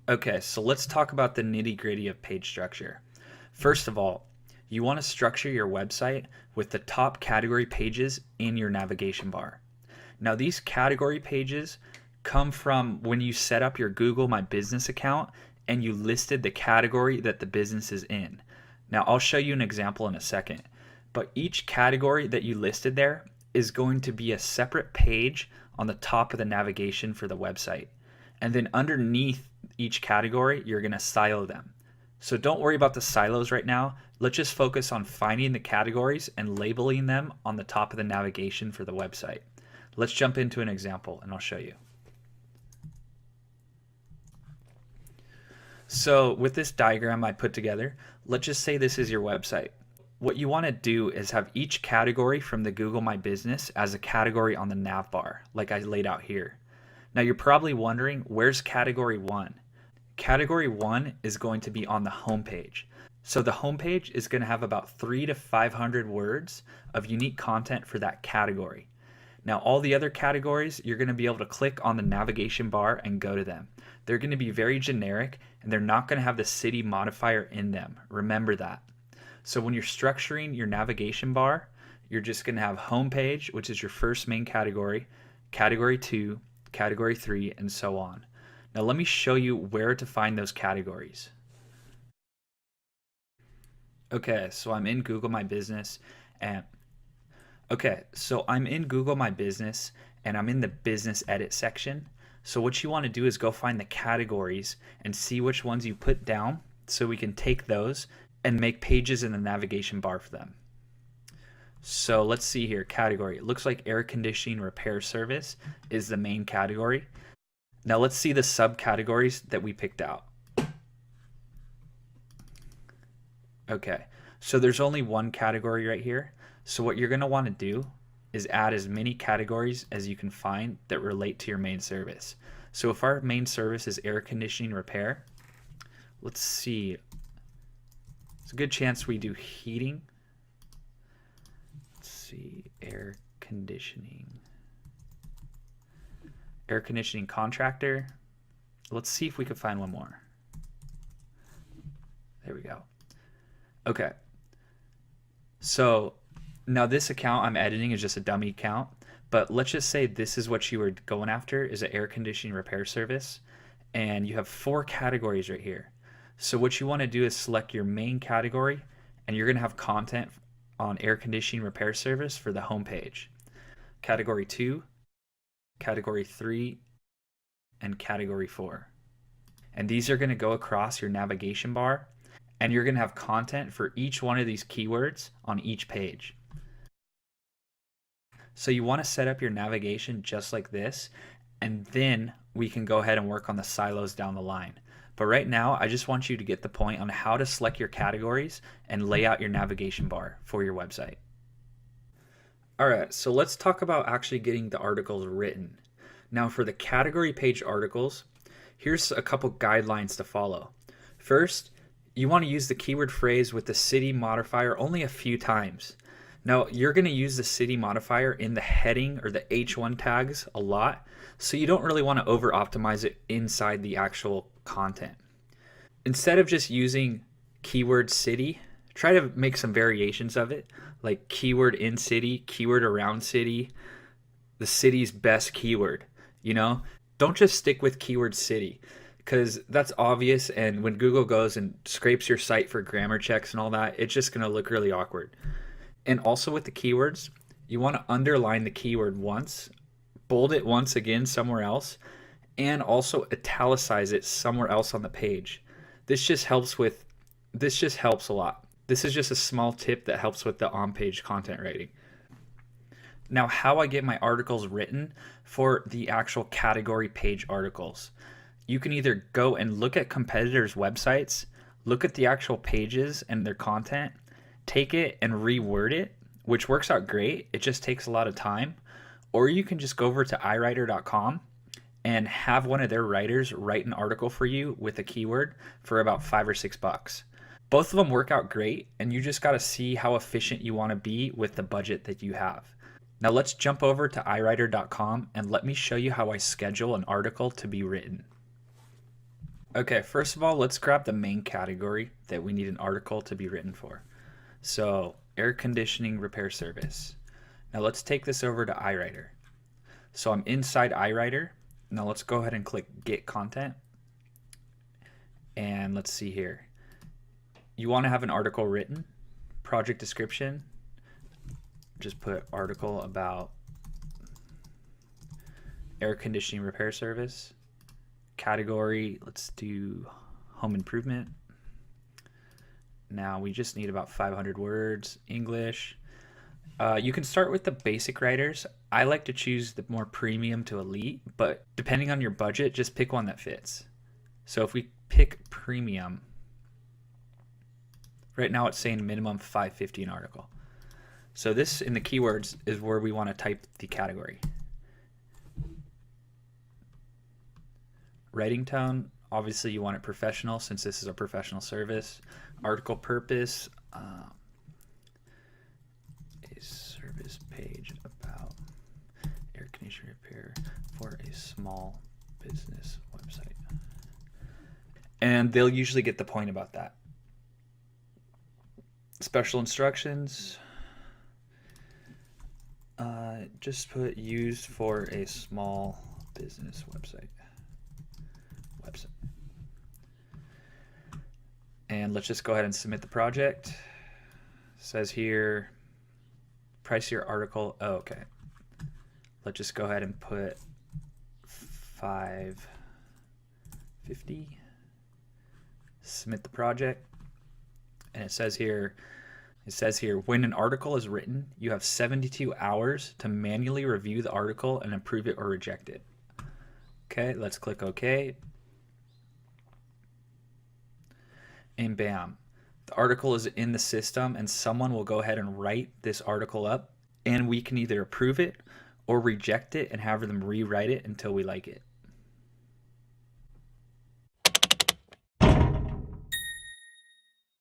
Okay, so let's talk about the nitty-gritty of page structure. First of all, you want to structure your website with the top category pages in your navigation bar. Now, these category pages come from when you set up your Google My Business account and you listed the category that the business is in. Now, I'll show you an example in a second, but each category that you listed there is going to be a separate page on the top of the navigation for the website. And then underneath each category, you're going to silo them. So don't worry about the silos right now. Let's just focus on finding the categories and labeling them on the top of the navigation for the website. Let's jump into an example and I'll show you. So with this diagram I put together, let's just say this is your website. What you want to do is have each category from the Google My Business as a category on the nav bar, like I laid out here. Now you're probably wondering, where's category 1? Category 1 is going to be on the home page. So the home page is going to have about 300 to 500 words of unique content for that category. Now all the other categories, you're going to be able to click on the navigation bar and go to them. They're going to be very generic and they're not going to have the city modifier in them. Remember that. So when you're structuring your navigation bar, you're just going to have home page, which is your first main category, category 2, category 3, and so on. Now let me show you where to find those categories. Okay, so I'm in Google My Business and I'm in Google My Business and I'm in the business edit section. So what you want to do is go find the categories and see which ones you put down so we can take those and make pages in the navigation bar for them. So let's see here, category. It looks like air conditioning repair service is the main category. Now let's see the subcategories that we picked out. Okay, so there's only one category right here. So what you're going to want to do is add as many categories as you can find that relate to your main service. So if our main service is air conditioning repair, let's see. It's a good chance we do heating. Let's see, air conditioning contractor. Let's see if we can find one more. There we go. Okay. So now this account I'm editing is just a dummy account, but let's just say this is what you were going after, is an air conditioning repair service, and you have 4 categories right here. So what you want to do is select your main category and you're going to have content on air conditioning repair service for the home page. Category 2, category 3, and category 4. And these are going to go across your navigation bar and you're going to have content for each one of these keywords on each page. So you want to set up your navigation just like this, and then we can go ahead and work on the silos down the line. But right now, I just want you to get the point on how to select your categories and lay out your navigation bar for your website. All right, so let's talk about actually getting the articles written. Now for the category page articles, here's a couple guidelines to follow. First, you want to use the keyword phrase with the city modifier only a few times. Now you're going to use the city modifier in the heading or the H1 tags a lot, so you don't really want to over optimize it inside the actual content. Instead of just using keyword city, try to make some variations of it, like keyword in city, keyword around city, the city's best keyword. Don't just stick with keyword city, because that's obvious, and when Google goes and scrapes your site for grammar checks and all that, it's just going to look really awkward. And also with the keywords, you want to underline the keyword once, bold it once again somewhere else, and also italicize it somewhere else on the page. This just helps a lot. This is just a small tip that helps with the on-page content writing. Now, how I get my articles written for the actual category page articles. You can either go and look at competitors' websites, look at the actual pages and their content, take it and reword it, which works out great. It just takes a lot of time. Or you can just go over to iWriter.com and have one of their writers write an article for you with a keyword for about $5 or $6. Both of them work out great, and you just got to see how efficient you want to be with the budget that you have. Now let's jump over to iWriter.com and let me show you how I schedule an article to be written. Okay, first of all, let's grab the main category that we need an article to be written for. So, air conditioning repair service. Now let's take this over to iWriter. So I'm inside iWriter. Now let's go ahead and click Get Content. And let's see here. You want to have an article written. Project description. Just put article about air conditioning repair service. Category, let's do home improvement. Now we just need about 500 words. English. You can start with the basic writers. I like to choose the more premium to elite, but depending on your budget, just pick one that fits. So if we pick premium, right now it's saying minimum 550 an article. So this in the keywords is where we want to type the category. Writing tone, obviously you want it professional since this is a professional service. Article purpose, a service page about air conditioning repair for a small business website. And they'll usually get the point about that. Special instructions, just put used for a small business website. And let's just go ahead and submit the project. It says here, price your article. Oh, okay. Let's just go ahead and put 550. Submit the project. And it says here, when an article is written, you have 72 hours to manually review the article and approve it or reject it. Okay, let's click OK. And bam, the article is in the system and someone will go ahead and write this article up and we can either approve it or reject it and have them rewrite it until we like it.